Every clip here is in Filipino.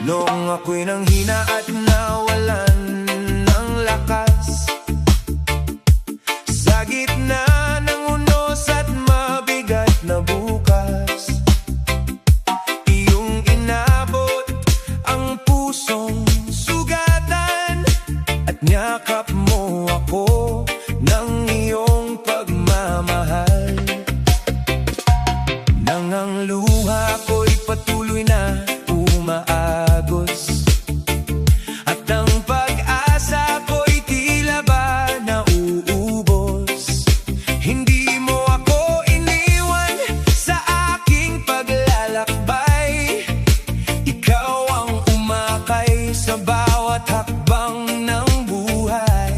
Noong ako'y nanghina at nawalan ng lakas, sa gitna ng unos at mabigat na bukas, iyong inabot ang pusong sugatan at niyakap mo ako ng iyong pagmamahal. Nang ang luha ko'y patuloy na umaagos at ang pag-asa ko'y tila ba nauubos, hindi mo ako iniwan sa aking paglalakbay. Ikaw ang umakay sa bawat hakbang ng buhay.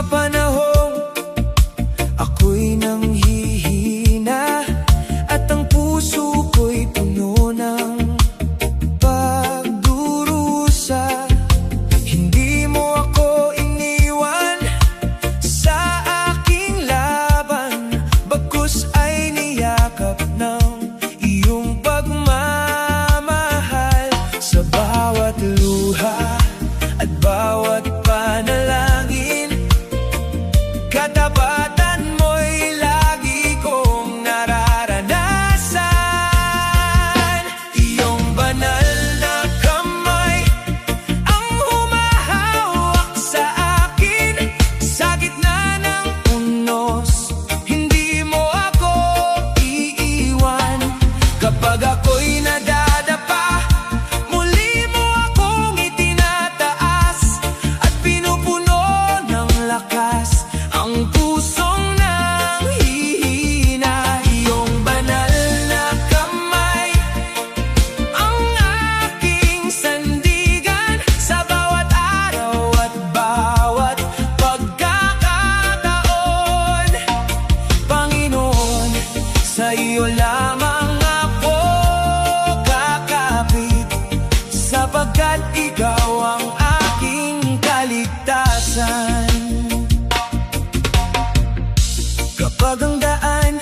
panahong ako'y nanghihina at ang puso ko'y puno ng pagdurusa. Hindi mo ako iniwan sa aking laban, bagkus ay niyakap ng iyong pagmamahal. Sa bawat luha at bawat panalangin, katapatan mo'y lagi kong nararanasan. Iyong banal na kamay ang humahawak sa akin sa gitna ng unos. Hindi mo ako iiwan kapag ako'y nadadapa. Muli mo akong itinataas at pinupuno ng lakas ang pusong nanghihina. Iyong banal na kamay ang aking sandigan sa bawat araw at bawat pagkakataon. Panginoon, sa iyo lamang ako kakapit, sapagkat ikaw ang aking kaligtasan. Kapag ang daan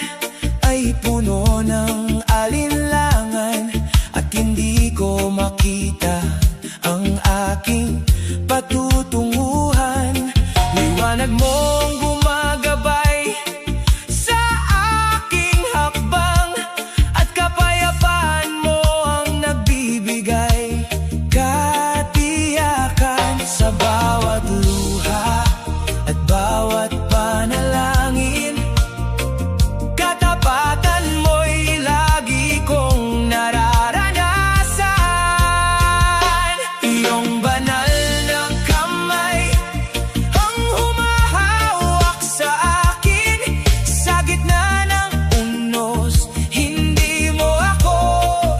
ay puno ng alinlangan at hindi ko makita ang aking patutunguhan, liwanag mong gumagabay sa aking hakbang at kapayapaan mo ang nagbibigay katiyakan. Sa bawat luha at bawat panalangin, katapatan mo'y lagi kong nararanasan. Iyong banal na kamay ang humahawak sa akin sa gitna ng unos. Hindi mo ako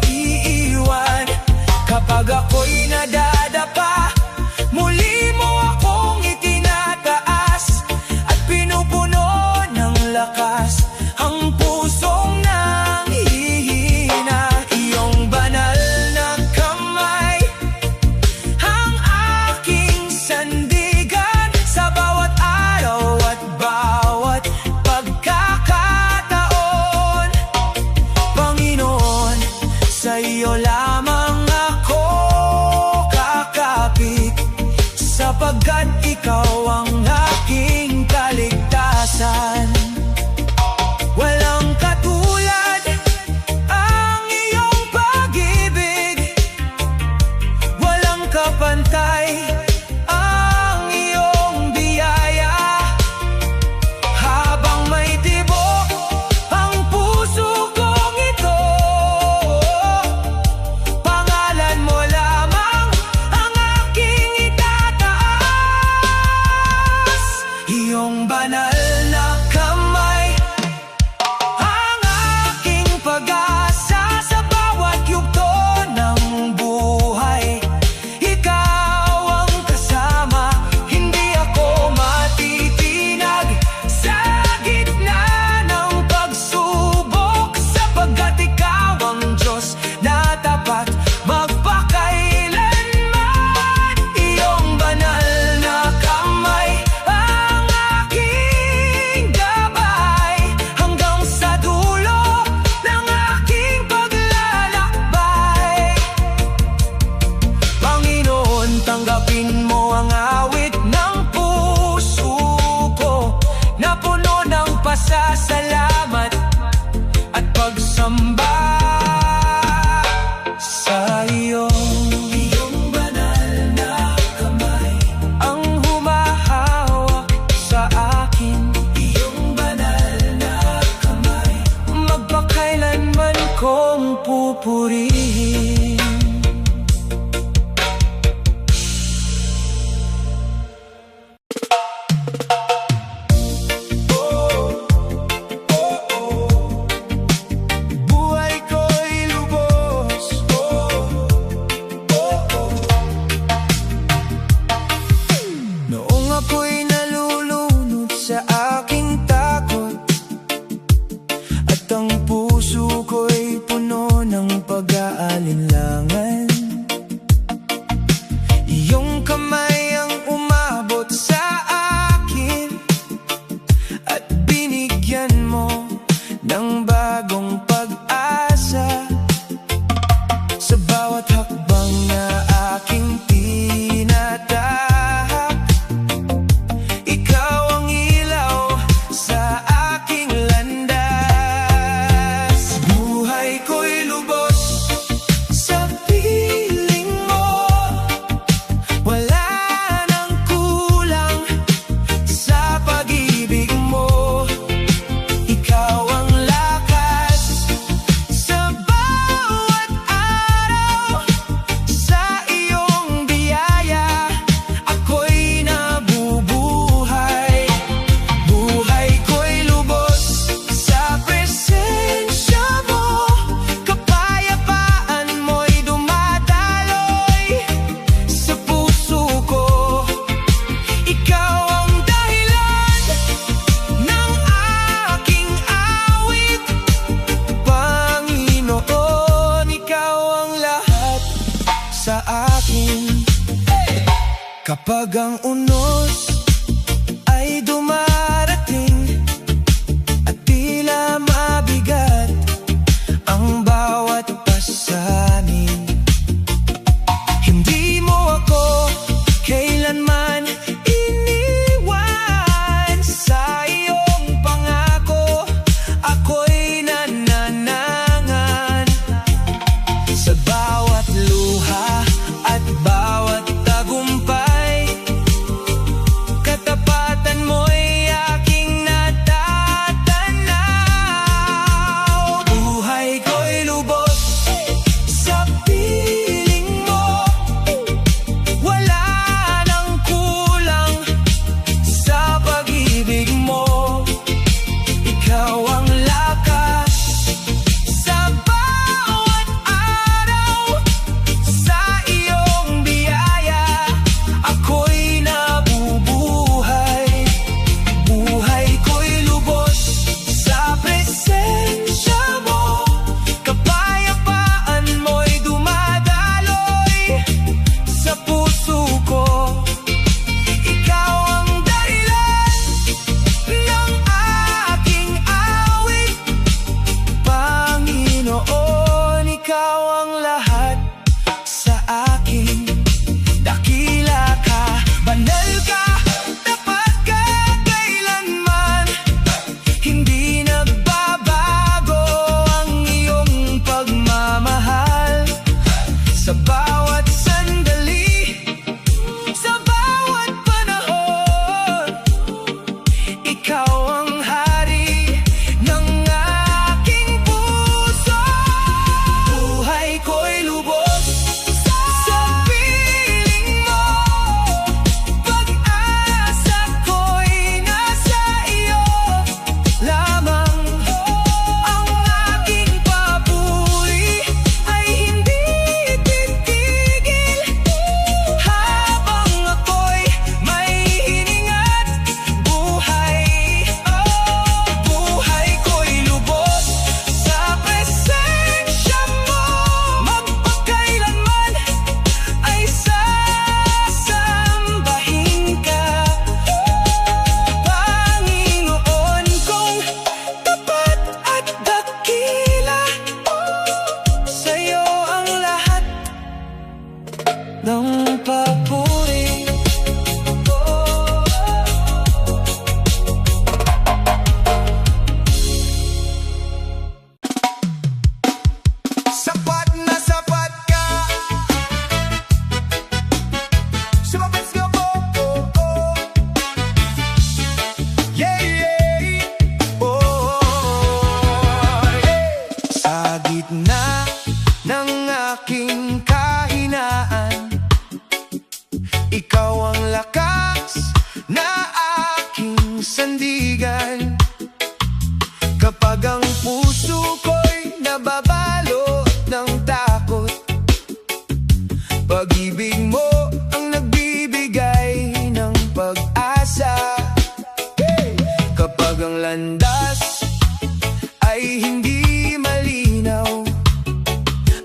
iiwan kapag ako'y nadadapa. Muli mo akong itinataas at pinupuno ng lakas ang pusong nanghihina. Iyong banal na kamay ang aking sandigan sa bawat araw at bawat pagkakataon. Panginoon, sa iyo lamang ako kakapit, sapagkat ikaw ang aking kaligtasan. Walang katulad ang iyong pag-ibig, walang kapantay ang iyong biyaya. Habang may tibok ang puso kong ito, pangalan mo lamang ang aking itataas. Iyong banal na kamay ang aking pag-asa sa bawat yugto ng buhay. Ikaw ang kasama, hindi ako matitinag sa gitna ng pagsubok, sapagkat ikaw ang Diyos na tapat magpakailanman. Iyong banal na kamay ang aking gabay hanggang sa dulo ng aking paglalakbay. Panginoon, tanggapin mo ang awit ng puso ko na puno ng pasasalamat at pagsamba sa iyo. Iyong banal na kamay ang humahawak sa akin. Iyong banal na kamay magpakailanman kong pupurihin. Buhay ko'y lubos, noong ako'y nalulung Kapag ang unos ay dumarating at tila mabigat ang bawat pasanin, hindi mo ako kailanman iniwan. Sa iyong pangako ako'y nananangan. Sa bawat luha at bawat tagumpay, katapatan mo'y aking natatanaw. Buhay ko'y lubos sa piling mo, wala nang kulang sa pag-ibig mo. Ikaw ang lakas sa bawat araw, sa iyong biyaya ako'y nabubuhay. Buhay ko'y lubos sa presensya mo, kapayapaan mo'y dumadaloy sa puso ko. Ikaw ang dahilan ng aking awit, Panginoon. Ikaw ang lahat sa akin. Dakila ka, banal ka, tapat ka kailanman. Hindi nagbabago ang iyong pagmamahal. Sa bawat sandali, sa bawat panahon, ikaw ang hari ng aking puso. Buhay ko'y lubos sa piling mo, pag-asa ko'y nasa iyo lamang. Ang aking papuri ay hindi titigil habang ako'y may hininga't buhay. Buhay ko'y lubos sa presensya mo, magpakailanman ay sasambahin ka. Panginoon kong tapat at dakila, sa'yo ang lahat ng papuri. Sapat na sapat ka, sumapit ka mo, yeah, yeah. Sa gitna ng aking kahinaan, ikaw ang lakas na aking sandigan. Kapag ang puso ko'y nababalo ng takot, pag-ibig mo ang nagbibigay ng pag-asa. Kapag ang landas ay hindi malinaw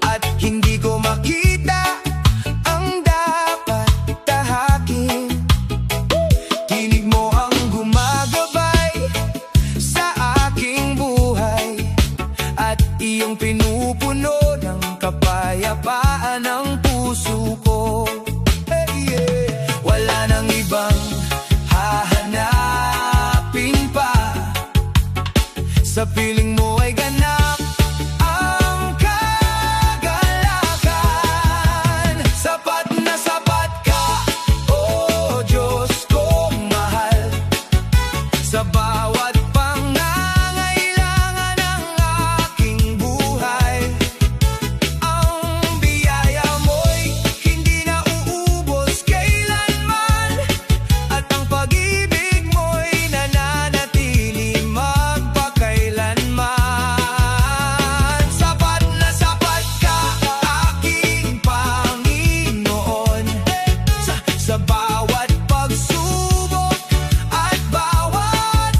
at hindi ko makita ang dapat tahakin, tinig mo ang gumagabay sa aking buhay at iyong pinupuno ng kapayapaan ang puso ko. Wala nang ibang hahanapin pa, sa piling mo ay ganap ang kagalakan. Sapat na sapat ka, oh Diyos kong mahal, sa bawat pangangailangan ng aking buhay. Ang biyaya mo'y hindi na uubos kailanman, at ang pag-ibig mo'y nananatili magpakailanman. Sapat na sapat ka, aking Panginoon, sa bawat pagsubok at bawat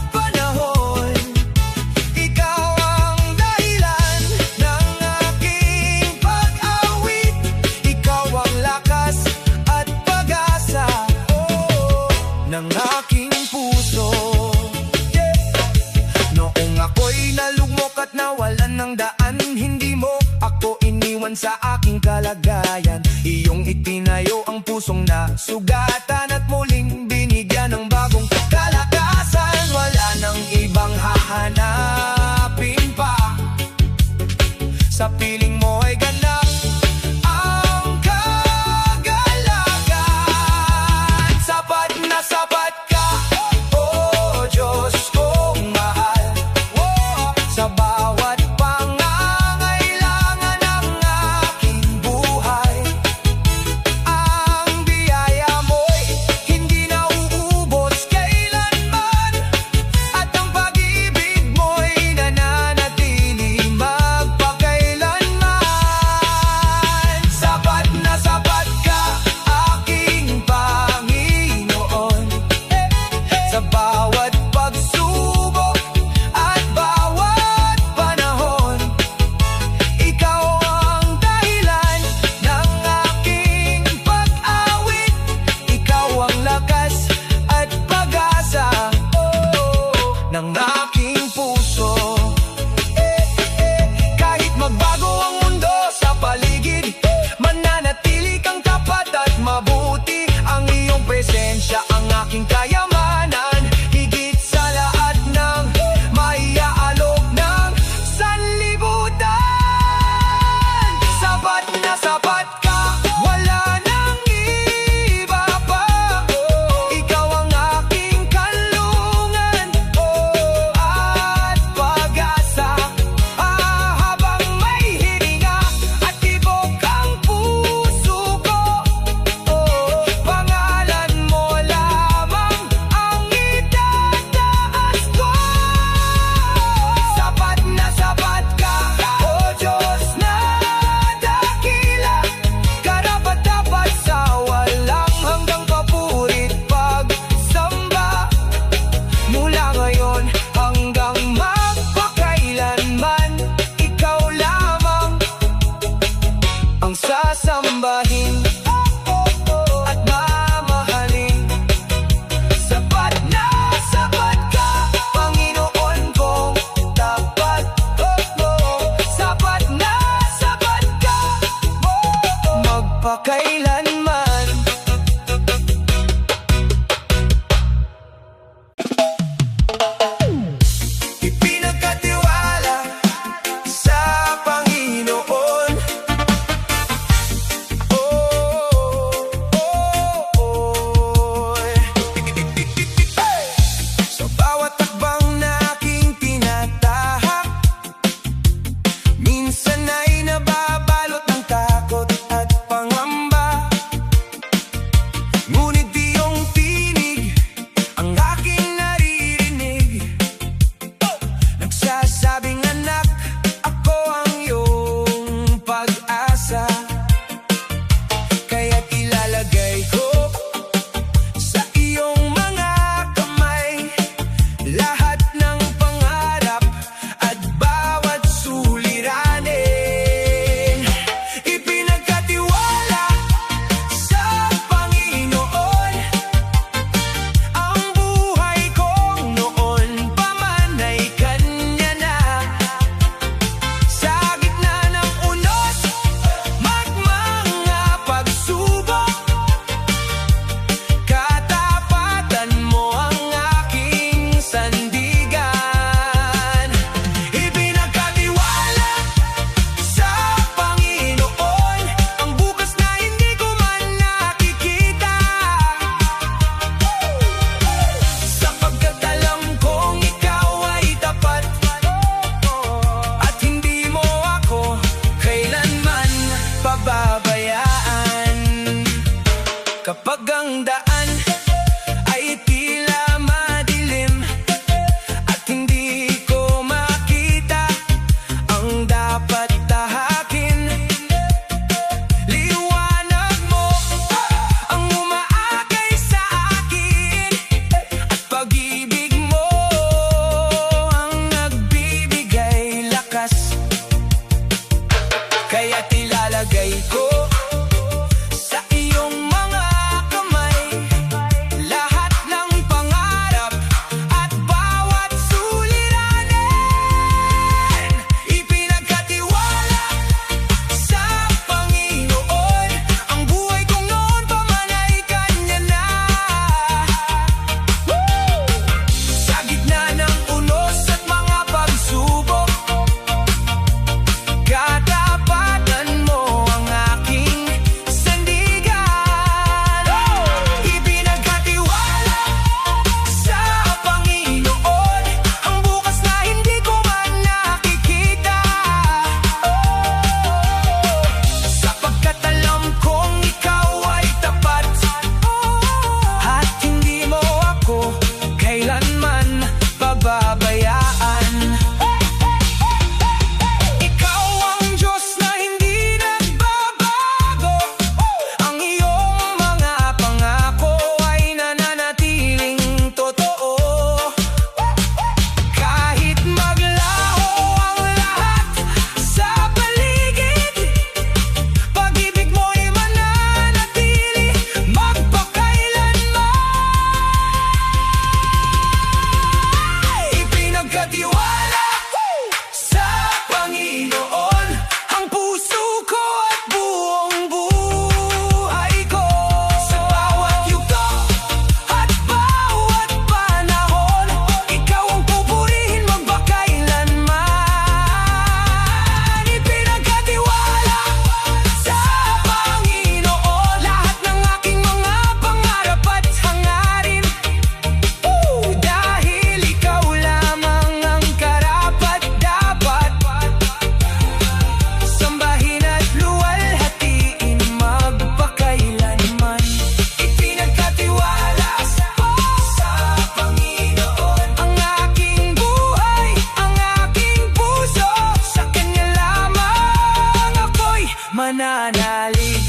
sugatan at muling binigyan ng bagong kalakasan. Wala nang ibang hahanapin pa, sa piling mo ay ganap ang kagalakan. Sapat na sapat ka, oh Diyos kong mahal, sa bawat pangangailangan ng aking buhay. Ang biyaya mo'y hindi nauubos kailanman, at ang pag-ibig mo'y nananatili magpakailanman. Sapat na sapat ka, aking Panginoon, sa bawat pagsubok at bawat panahon. Ikaw ang dahilan ng aking pag-awit, ikaw ang lakas at pag-asa, ng aking puso. Kahit magbago ang mundo sa paligid, mananatili kang tapat at mabuti. Ang iyong presensya ang aking kayamanan, higit sa lahat ng maiaalok ng sanlibutan. Sapat na sapat ka, wala nang iba pa. Ikaw ang aking kanlungan, kailanman pababayaan. Ikaw ang Diyos na hindi nagbabago, ang iyong mga pangako ay nananatiling totoo. Kahit maglaho ang lahat sa paligid, pag-ibig mo'y mananatili magpakailanman. Ipinagkatiwala sa Panginoon ang puso ko at buong buhay ko. Sa bawat yugto at bawat panahon, ikaw ang pupurihin magpakailanman. Ipinagkatiwala sa Panginoon lahat ng aking mga pangarap at hangarin. Dahil ikaw lamang ang karapat-dapat sambahin at luwalhatiin magpakailanman. Ipinagkatiwala sa Panginoon ang aking buhay, ang aking puso, sa Kanya lamang ako'y mananalig.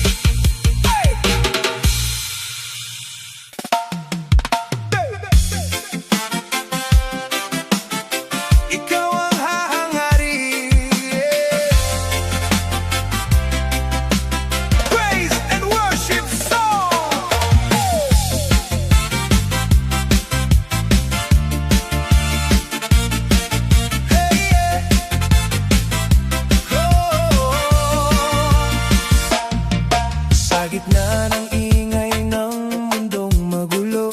Ikaw ang hahangarin. Praise and worship song. Hey, yeah. Sa gitna ng ingay ng mundong magulo,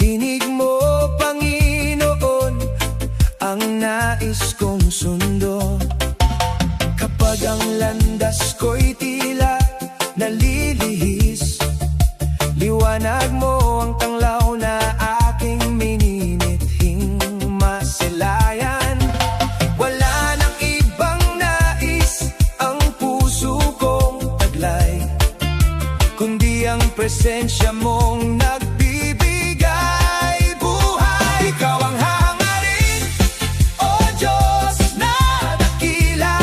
tinig mo, Panginoon, ang nais kong sundo. Kapag ang landas ko'y tila nalilihis, liwanag mo ang tanglaw na aking mininithing masilayan. Wala nang ibang nais ang puso kong taglay, kundi ang presensya mong nagbibigay buhay. Ikaw ang hangarin, O Diyos na dakila,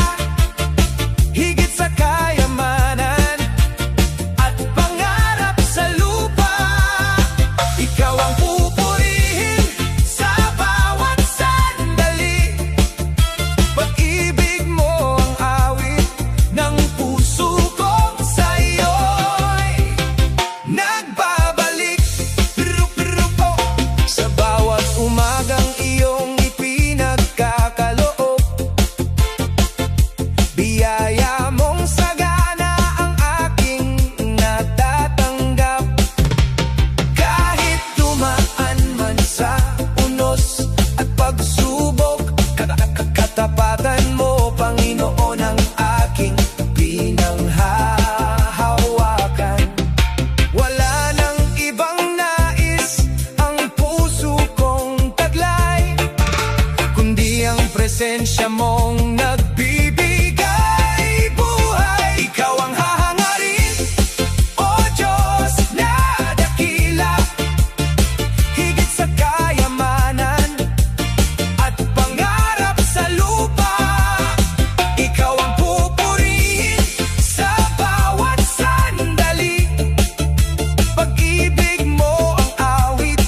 higit sa kayamanan at pangarap sa lupa. Ikaw ang pupurihin sa bawat sandali, pag-ibig mo ang awit ng puso ko sa iyo'y nagbabalik. Rup-rupo sa bawat umagang iyong ipinagkakaloob, biyaya mong sagana ang aking natatanggap. Kahit dumaan man sa unos at pagsubok, katapatan mo, Panginoon, ang aking pinanghahawakan. Wala nang ibang nais ang puso kong taglay, kundi ang presensya mong nagbibigay buhay. Ikaw ang hahangarin, O Diyos na dakila, higit sa kayamanan at pangarap sa lupa. Ikaw ang pupurihin sa bawat sandali, pag-ibig mo ang awit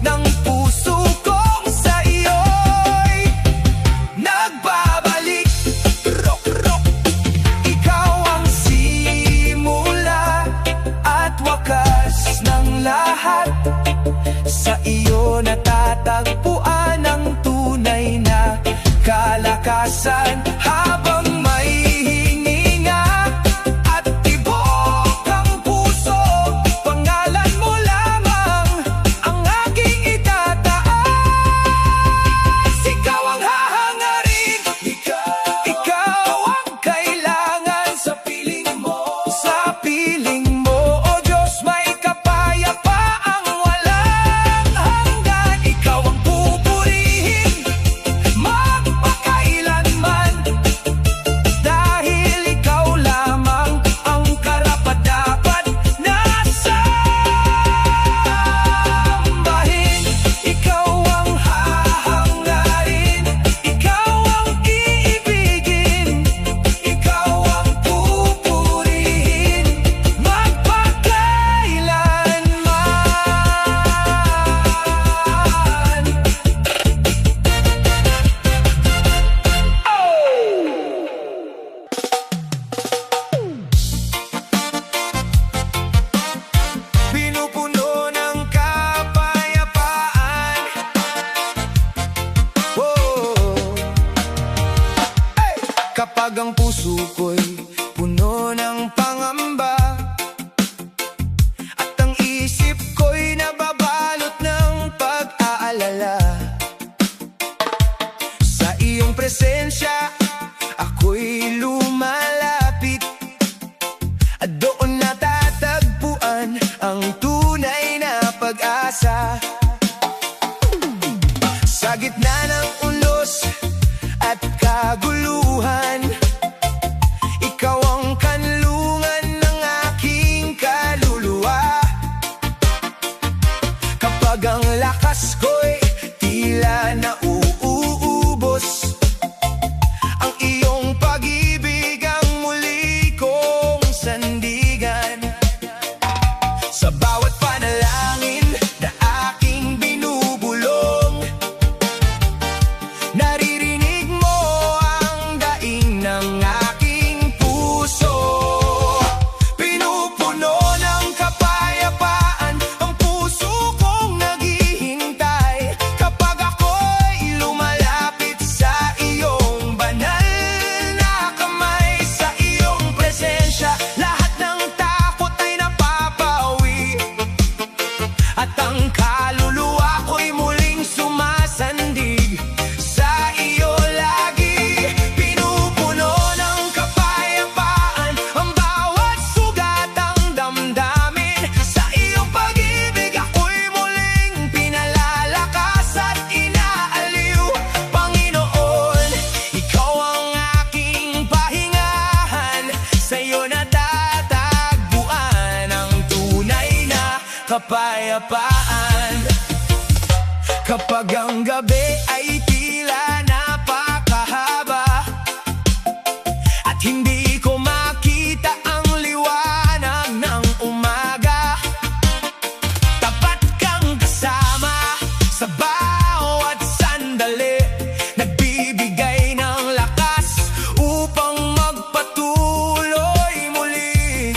ng puso kong sa iyo'y nagbabalik. Sa gitna ng unos at kaguluhan, ikaw ang kanlungan ng aking kaluluwa. Kapag ang lakas ko'y tila nauubos, ang iyong pag-ibig ang muli kong sandigan. Sa bawat panalangin na aking binubulong, naririnig mo ang daing ng aking puso. Pinupuno ng kapayapaan ang puso kong naghihintay, kapag ako'y lumalapit sa iyong banal na kamay. Sa iyong presensya, lahat ng takot ay napapawi, at ang kaluluwa ko'y muling sumasandig. Sa iyo lagi pinupuno ng kapayapaan ang bawat sugat ng damdamin. Sa iyong pag-ibig ako'y muling pinalalakas at inaaliw. Panginoon, ikaw ang aking pahingahan, sa iyo natatagpuan ang tunay na kapayapaan. Kapag ang gabi ay tila napakahaba at hindi ko makita ang liwanag ng umaga, tapat kang kasama sa bawat sandali, nagbibigay ng lakas upang magpatuloy muli.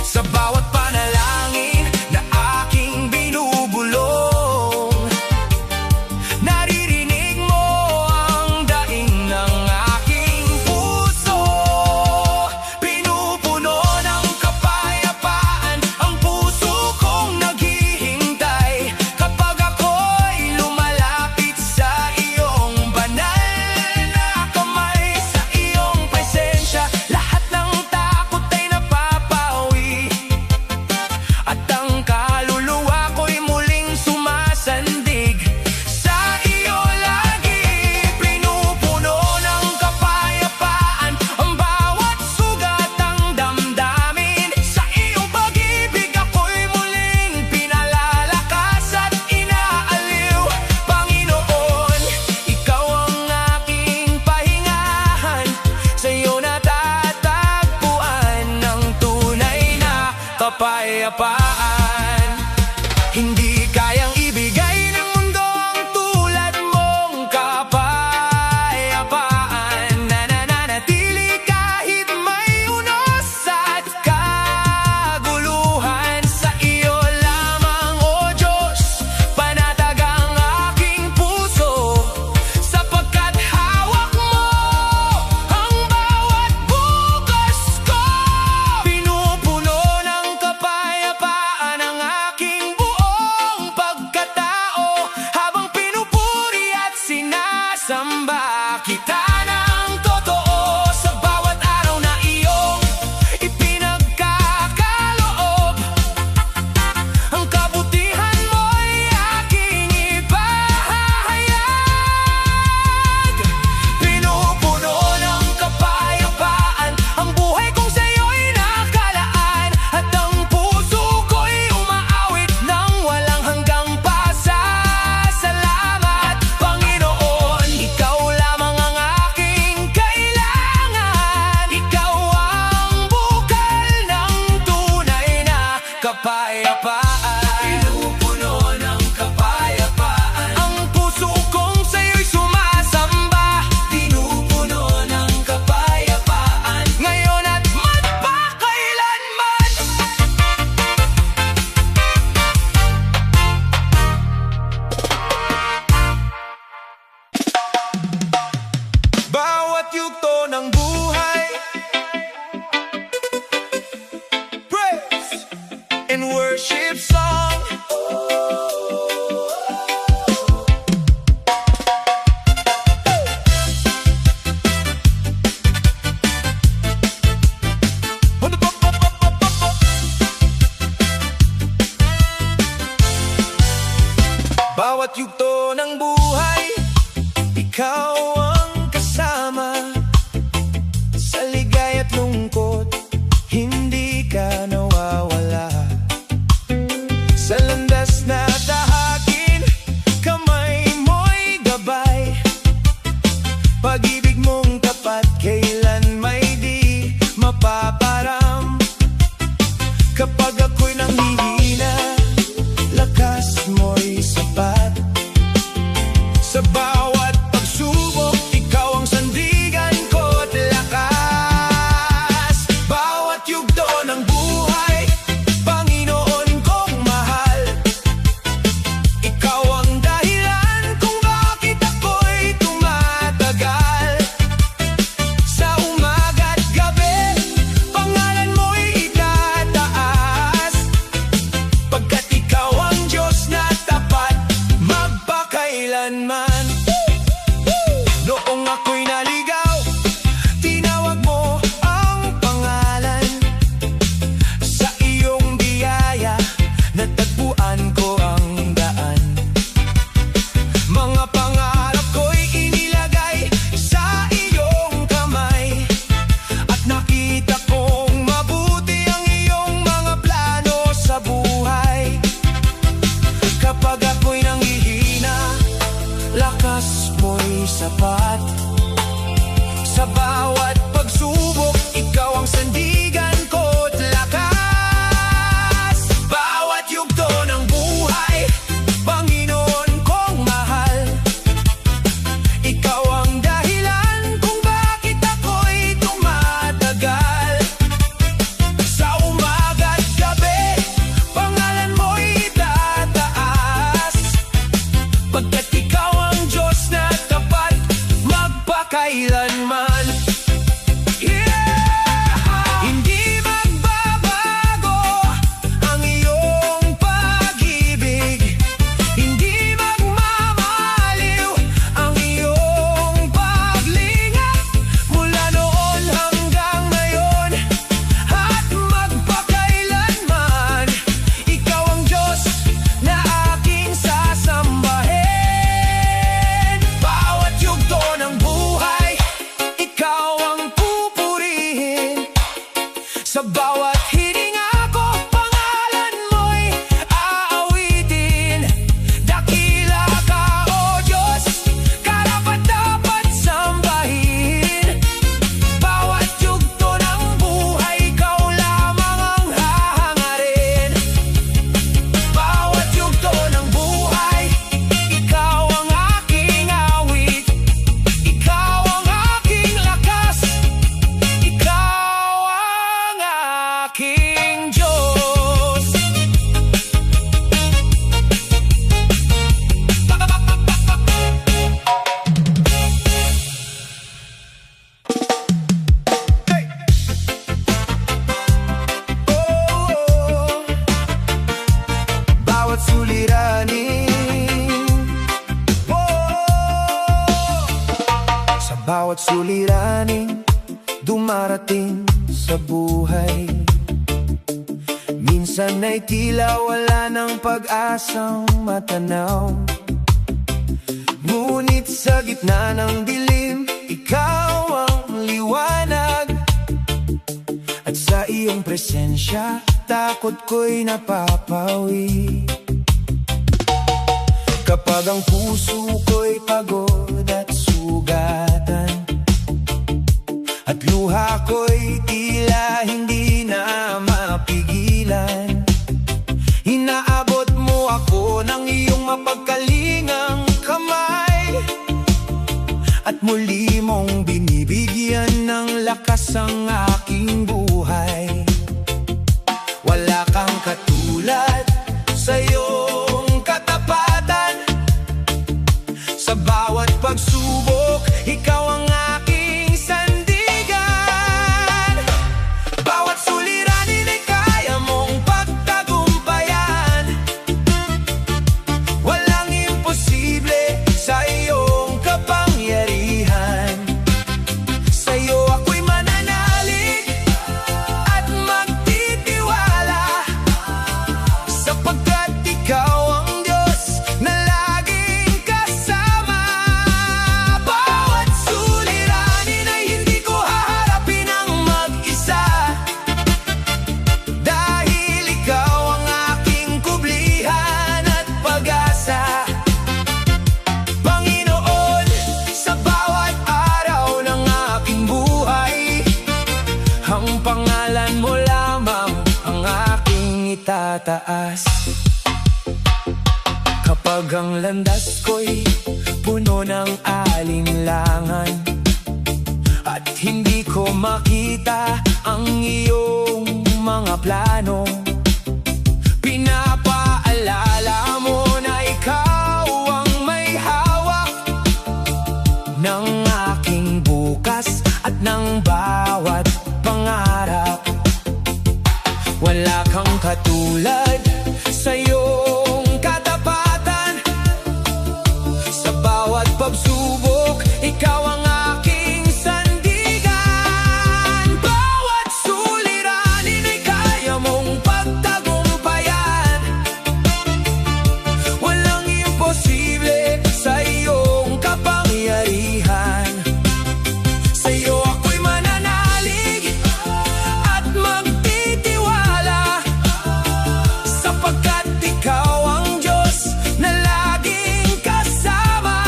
Sa bawat panalangin na aking binubulong, naririnig mo ang daing ng aking puso. Pinupuno ng kapayapaan ang puso kong naghihintay, kapag ako'y lumalapit sa iyong banal na kamay. Sa iyong presensya, lahat ng takot ay napapawi, at ang kaluluwa ko'y muling sumasandig. Sa iyo lagi pinupuno ng kapayapaan ang bawat sugat ng damdamin. Sa iyong pag-ibig ako'y muling pinalalakas at inaaliw. Panginoon, ikaw ang aking pahingahan, sa iyo natatagpuan ang tunay na kapayapaan. Hindi kayang ibigay ng mundo ang tulad mong kapayapaan, na nananatili kahit may unos at kaguluhan. Sa iyo lamang, O Diyos, panatag ang aking puso, sapagkat hawak mo ang bawat bukas ko. Pinupuno ng kapayapaan ang aking buong pagkatao, habang pinupuri at sinasamba kita ng totoo. Sa bawat araw na iyong ipinagkakaloob, ang kabutihan mo'y aking ipahayag. Pinupuno ng kapayapaan ang buhay kong sa'yo'y nakalaan, at ang puso ko'y umaawit ng walang hanggang pasasalamat. Panginoon, ikaw lamang ang Bawat yugto ng buhay, ikaw ang kasama. Sa ligay at lungkot, hindi ka nawawala. Sa landas na tahakin, kamay mo'y gabay. Pag-ibig mong tapat, kailan may di mapaparam. Kapag ako'y nanghihina, lakas mo'y sapat. Sa bawat pagsubok, ikaw ang sandigan ko't lakas. Bawat yugto ng buhay, Panginoon kong mahal. Ikaw ang dahilan kung bakit ako'y tumatagal. Sa umaga't gabi, pangalan mo'y itataas. Pagkat ikaw ang Diyos na tapat, magpakailanman. Noong ako'y naligaw, tinawag mo ang pangalan. Sa iyong biyaya, natagpuan ko ang daan. Mga pangarap ko'y inilagay sa iyong kamay. At nakita kong mabuti ang iyong mga plano sa buhay. Kapag ako'y nanghihina, lakas mo'y sapat. Sa bawat pagsubok, ikaw ang sandigan ko't lakas. Bawat yugto ng buhay, Panginoon kong mahal. Ikaw ang dahilan kung bakit ako'y tumatagal. Sa umaga't gabi, pangalan mo'y itataas. Pagkat ikaw ang Diyos na tapat, magpakailanman. Hindi magbabago ang iyong pag-ibig. Hindi magmamaliw ang iyong paglinga. Mula noon hanggang ngayon at magpakailanman, ikaw ang Diyos na aking sasambahin. Bawat yugto ng buhay, ikaw ang pupurihin. Sa bawat hininga ko, pangalan mo'y aawitin. Dakila ka, O Diyos, karapat-dapat sambahin. Bawat yugto ng buhay, ikaw lamang ang hahangarin. Bawat yugto ng buhay, ikaw ang aking awit. Ikaw ang aking lakas. Ikaw ang aking Diyos. Hey! Oh, bawat suliranin, sa bawat suliranin, dumarating sa buhay. Minsan ay tila wala ng pag-asang matanaw. Ngunit sa gitna ng dilim, ikaw ang liwanag. At sa iyong presensya, takot ko'y napapawi. Kapag ang puso ko'y pagod at sugatan, at luha ko'y tila hindi na mapigilan, inaabot mo ako ng iyong mapagkalingang kamay. At muli mong binibigyan ng lakas ang aking buhay. Wala kang katulad sa iyong katapatan. Sa bawat pagsubok, ikaw ang aking sandigan. Bawat suliranin ay kaya mong pagtagumpayan. Walang imposible sa iyong kapangyarihan. Sa iyo ako'y mananalig at magtitiwala, sapagkat ikaw itataas. Kapag ang landas ko'y puno ng alinlangan at hindi ko makita ang iyong mga plano, pinapaalala mo na ikaw ang may hawak ng aking bukas at ng bawat pangarap. Wala kang katulad sa iyong katapatan. Sa bawat pagsubok, ikaw ang aking sandigan. Bawat suliranin ay kaya mong pagtagumpayan. Walang imposible sa iyong kapangyarihan. Sa iyo ako'y mananalig at magtitiwala, sapagkat ikaw ang Diyos na laging kasama.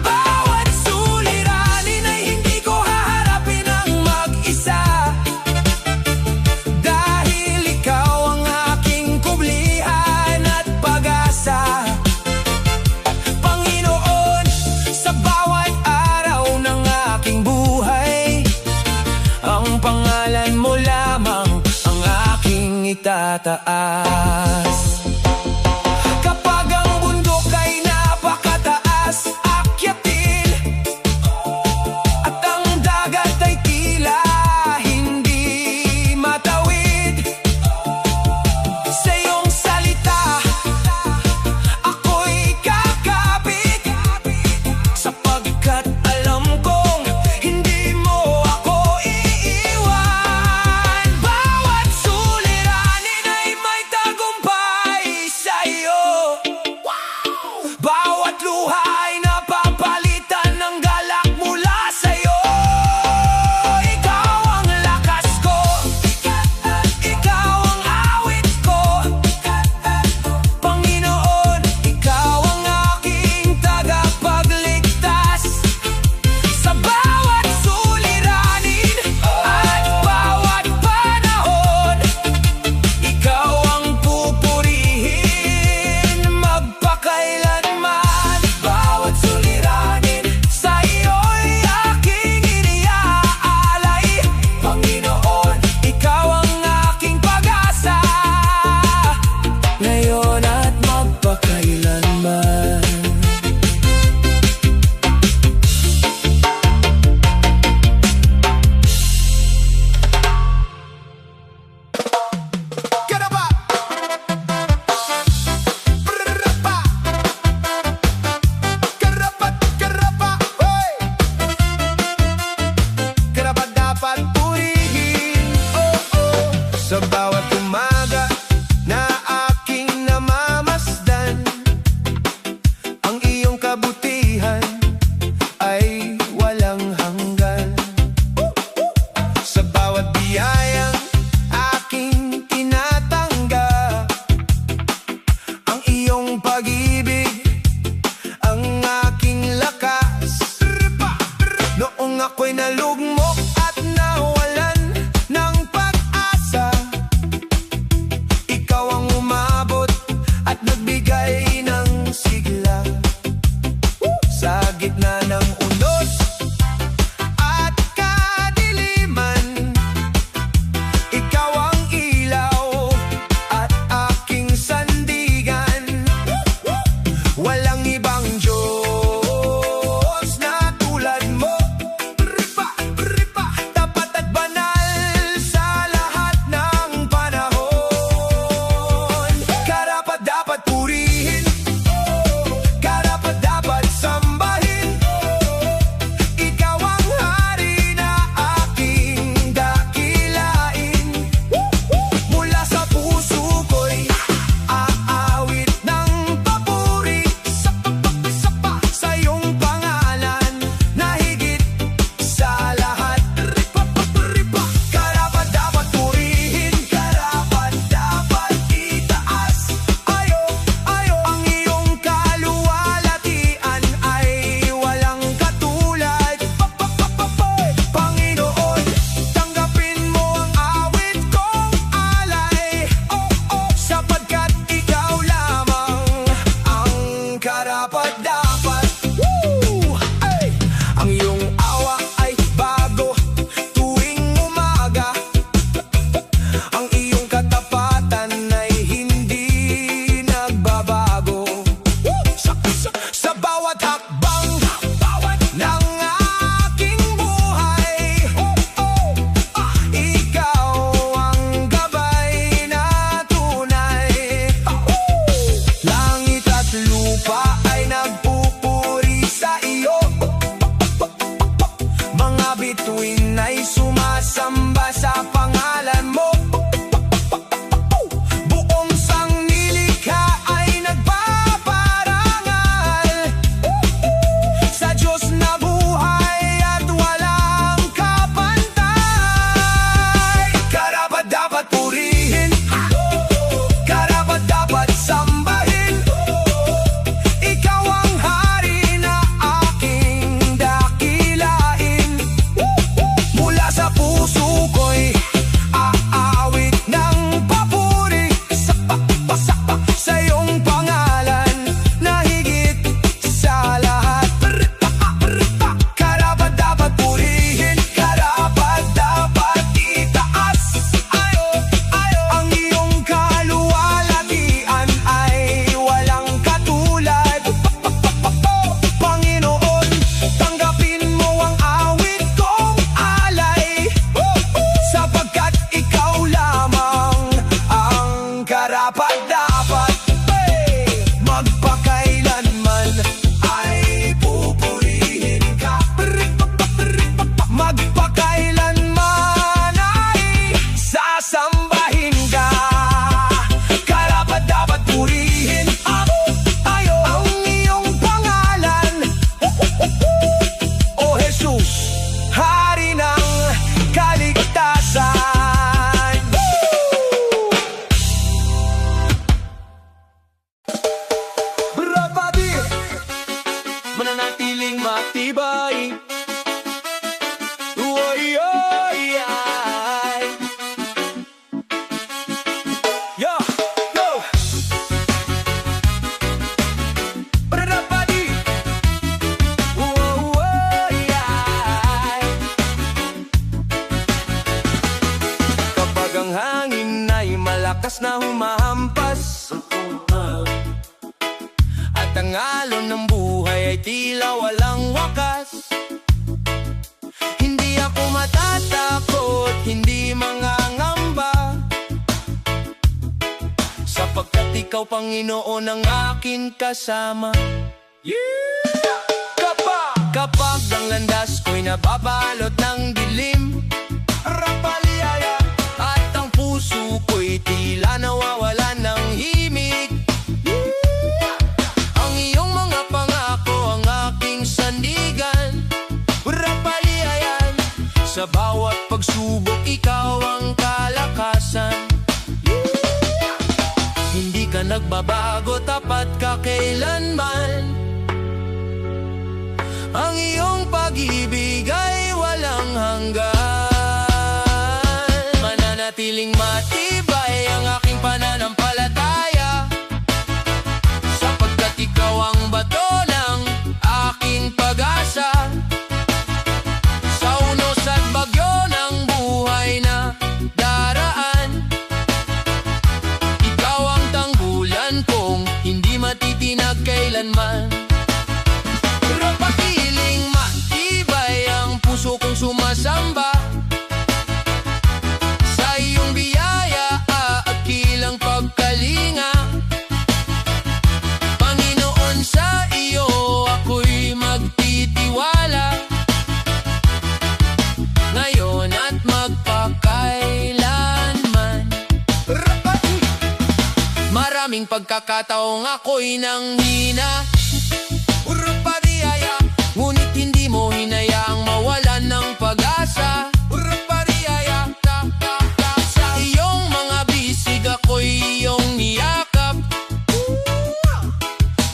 Bawat suliranin ay hindi ko haharapin ang mag-isa, dahil ikaw ang aking kublihan at pag-asa. Panginoon, sa bawat araw ng aking buhay, ang pangalan mo lamang ang aking itataas. Kapag ang bundok ay napakataas akyatin, at ang dagat ay tila hindi matawid, sa iyong salita ako'y kakapit, sapagkat alam kong hindi mo ako iiwan. Bawat suliranin ay may tagumpay sa iyo. Bawat luha ay napapalitan ng galak mula sa iyo. Ikaw ang lakas ko, ikaw ang awit ko. Panginoon, ikaw ang aking tagapagligtas. Sa bawat suliranin at bawat panahon, ikaw ang pupurihin magpakailanman. Bawat suliranin sa iyo'y aking iniaalay. Panginoon, ikaw ang aking pag-asa, ngayon at magpakailanman. Karapa! Brrrapa! Karapat, karapa! Hoy! Karapat dapat purihin, oh, oh. Sa bawat umaga na aking namamasdan, ang iyong kabutihan ay walang hanggan. Sa bawat biyayang aking tinatanggap, ang iyong pag-ibig ang aking lakas. Noong ako'y nalugmok at nawalan ng pag-asa, ikaw ang umabot at nagbigay ng sigla. Ang alon ng buhay ay tila walang wakas. Hindi ako matatakot, hindi mangangamba, sapagkat ikaw, Panginoon, ang akin kasama. Kapag ang landas ko'y nababalot ng dilim, rapaliyaya, at ang puso ko'y tila nawawalan ng himig, ang iyong mga pangako ang aking sandigan. Rapaliyayan, sa bawat pagsubok ikaw ang kalakasan. Hindi ka nagbabago, tapat ka kailanman. Ang iyong pag-ibig ay walang hanggan. Mananatiling matibay ang aking pananampalataya, sapagkat ikaw ang bato ng aking pag-asa. Sa unos at bagyo ng buhay na daraan, ikaw ang tanggulan kong hindi matitinag kailanman. Rapatiling matibay ang puso kong sumasamba, sa iyong biyaya aakilang pagkalinga. Panginoon, sa iyo ako'y magtitiwala, ngayon at magpakailanman. Maraming pagkakataong ako'y nanghina, ngunit hindi mo hinayaang mawalan ng pag-asa. Sa iyong mga bisig ako'y iyong niyakap,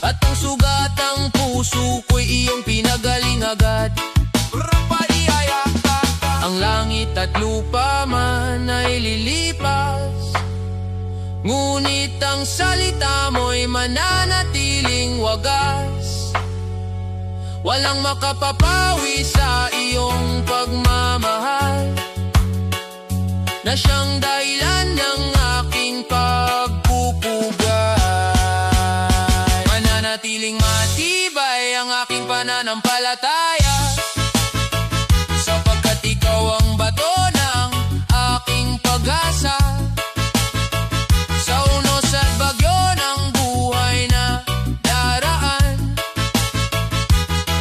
at ang sugatang puso ko'y iyong pinagaling agad. Ang langit at lupa man ay lilipas, ngunit ang salita mo'y mananatiling wagas. Walang makapapawi sa iyong pagmamahal, na siyang dahilan ng aking pagpupugay. Mananatiling matibay ang aking pananampalataya, sapagkat ikaw ang bato ng aking pag-asa. Sa unos at bagyo ng buhay na daraan,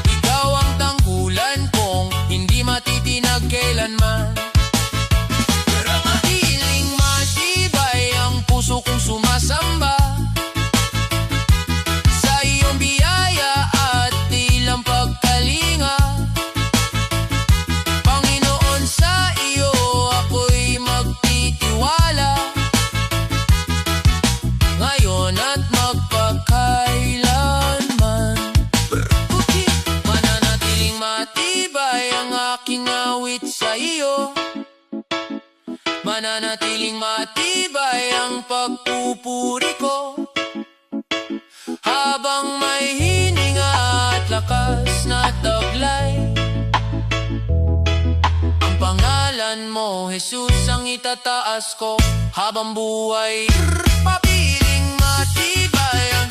ikaw ang tanggulan kong hindi matitinag kailanman. Manatiling matibay ang puso kong sumasamba, sa iyong biyaya at tilang pagkalinga. Panginoon, sa iyo ako'y magtitiwala, ngayon at magpakailanman. Mananatiling matibay ang aking awit sa iyo, mananatiling matibay ang pagpupuri ko, habang may hininga at lakas na taglay. Ang pangalan mo, Jesus, ang itataas ko habang buhay. Papiling matibay ang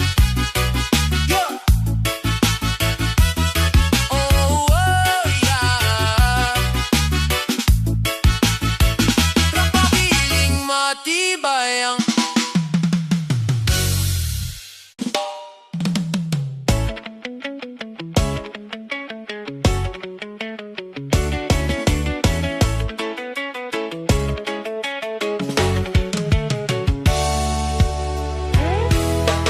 matibay ang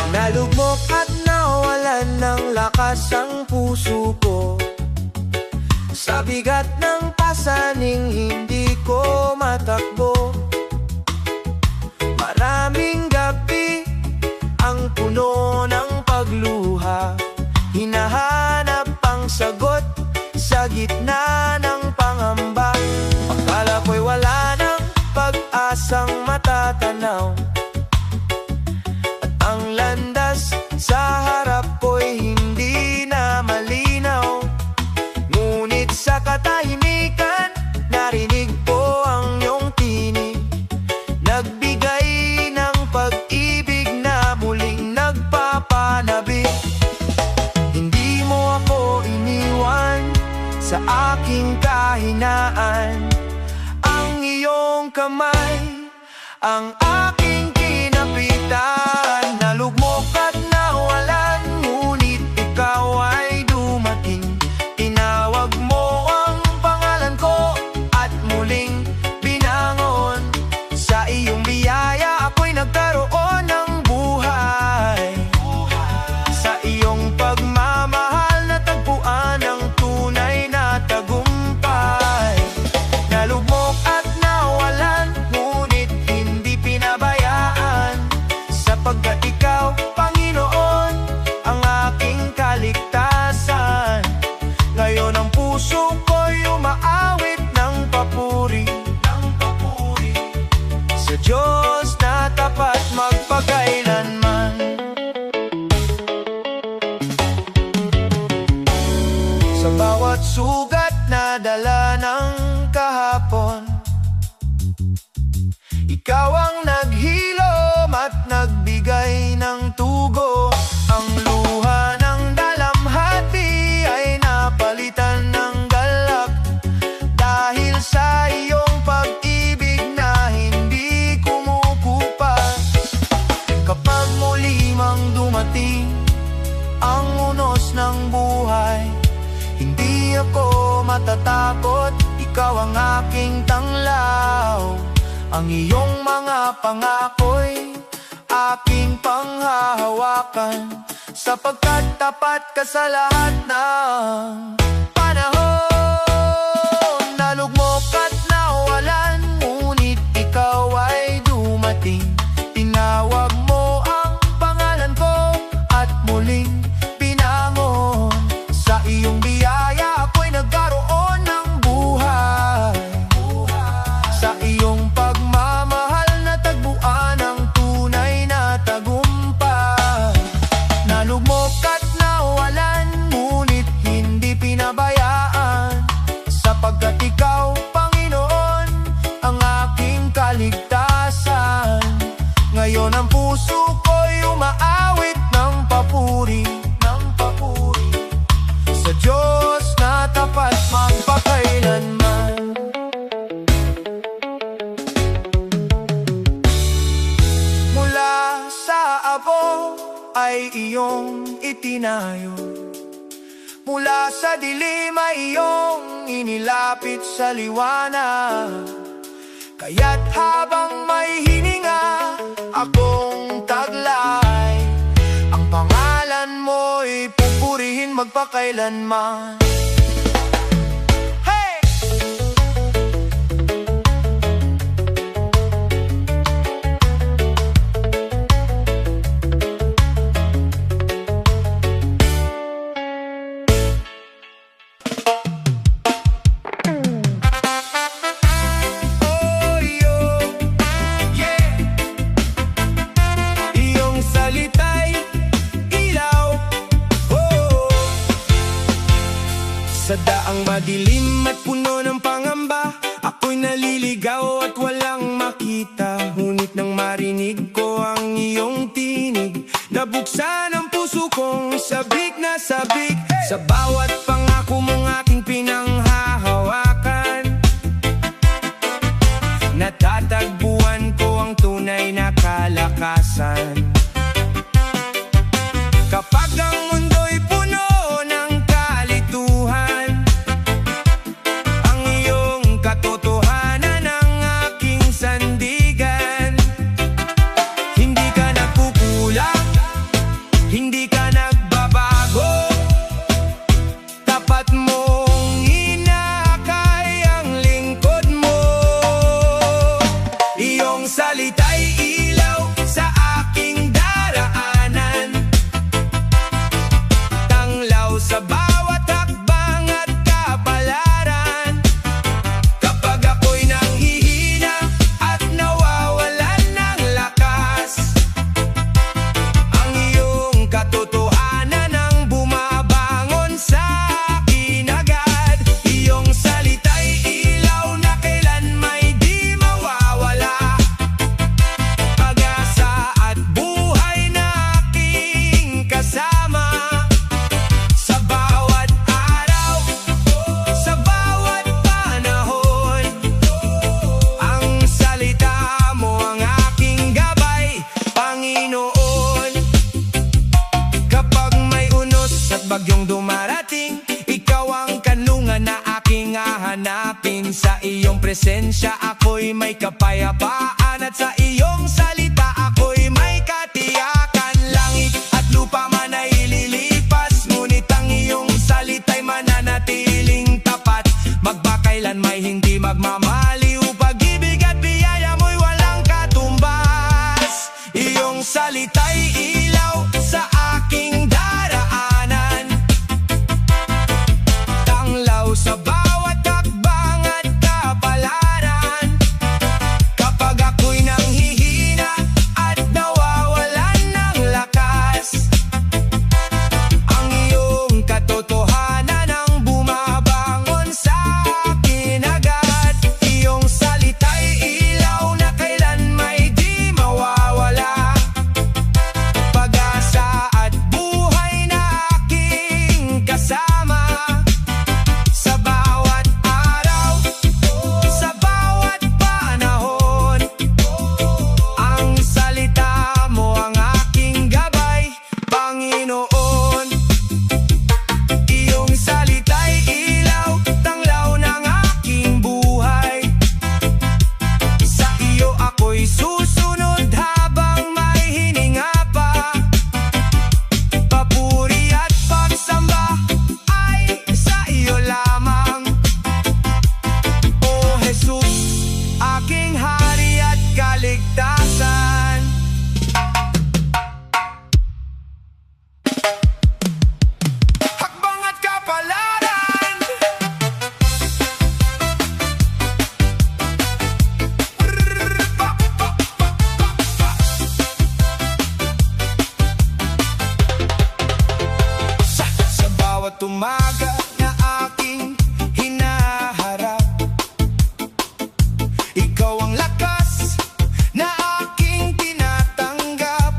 nalugmok at nawalan ng lakas ang puso ko, sa bigat ng pasaning hindi ko matakbo. Maraming gabi ang puno ng pagluha, hinahanap ang sagot sa gitna ng pangamba. Akala ko'y wala ng pag-asang matatanaw, at ang landas sa harap ko'y hindi na malinaw. Ngunit sa katahimikan, narinig ko ang iyong tinig, nagbigay ng pag-ibig na muling nagpapanabi. sa aking kahinaan. Ang iyong kamay ang aking kinapitan. Nalugmok at nawalan, ngunit ikaw ay dumating. Tinawag mo ang pangalan ko at muling binangon. Sa iyong biyaya ako'y nagkaroon ng buhay. Sa iyong pagmamahal natagpuan ang tunay na tagumpay. Nalugmok at nawalan, ngunit hindi pinabayaan, sapagkat ikaw, Panginoon, ang aking kaligtasan. Ngayon ang puso ko'y umaawit ng papuri, sa Diyos na tapat magpakailanman. Sa bawat sugat na dala ng kahapon, ikaw ang naghilom at nagbigay ng tugo. Ang luha ng dalamhati ay napalitan ng galak, dahil sa iyong pag-ibig na hindi kumukupas. Kapag muli mang dumating ang unos ng buhay, hindi ako matatakot, ikaw ang aking tanglaw. Ang iyong mga pangako'y aking panghahawakan, sapagkat tapat ka sa lahat ng panahon. Nalugmok at nawalan, ngunit ikaw ay dumating. Tinawag mo ang pangalan ko at muling pinangon. Sa iyong biyaya ako'y nagkaroon ng buhay. Sa iyong pagmamahal natagpuan ang tunay na tagumpay. Nalugmok at nawalan, ngunit hindi pinabayaan, sapagkat ikaw, Panginoon, ang aking kaligtasan. Ngayon ang puso ko'y umaawit ng papuri, sa Diyos na tapat magpakailanman. Mula sa abo ay iyong itinayo, mula sa dilim ay iyong inilapit sa liwanag. Kaya't habang may hininga akong taglay, ang pangalan mo'y pupurihin magpakailanman. Hey! Oh, yo, yeah. Iyong salita'y ilaw, oh. Sa daang madilim at puno ng pangamba, ako'y naliligaw at walang makita. Ngunit nang marinig ko ang iyong tinig, nabuksan ang puso kong sabik na sabik. Sa bawat pangako mong aking pinanghahawakan, natatagpuan ko ang tunay na kalakasan. Kapag ang mundo'y puno ng kalituhan, ang iyong katotohanan ang aking sandigan. Hindi ka nagkukulang, hindi ka nagbabago, bagyong dumarating, ikaw ang kanlungan na aking hahanapin. Sa iyong presensya ako'y may kapayapaan, at sa iyong salita ako'y may katiyakan. Langit at lupa man ay ililipas, ngunit ang iyong salita'y mananatiling tapat. Magpakailan may hindi magmamaliw, pag-ibig at biyaya mo'y walang katumbas. Iyong salita'y ilaw sa aking daraanan, tanglaw sa bawat hakbang at kapalaran. Kapag ako'y nanghihina at nawawalan ng lakas, ang iyong katotohanan ang bumabangon sa akin agad. Iyong salita'y ilaw na kailan may di mawawala, pag-asa at buhay na aking kasama. Sa bawat araw, sa bawat panahon, ang salita mo ang aking gabay, Panginoon. Iyong salita'y ilaw, tanglaw ng aking buhay. Sa iyo ako'y susunod habang may hininga pa. Papuri at pagsamba ay sa iyo lamang, O Jesus, aking hari at kaligtasan. Hakbang at kapalaran, sa bawat umaga na aking hinaharap, ikaw ang lakas na aking tinatanggap.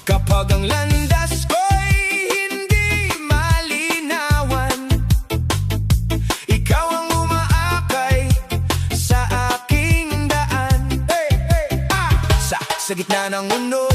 Kapag ang landas ko'y hindi malinawan, ikaw ang umaakay sa aking daan. Sa gitna ng mundo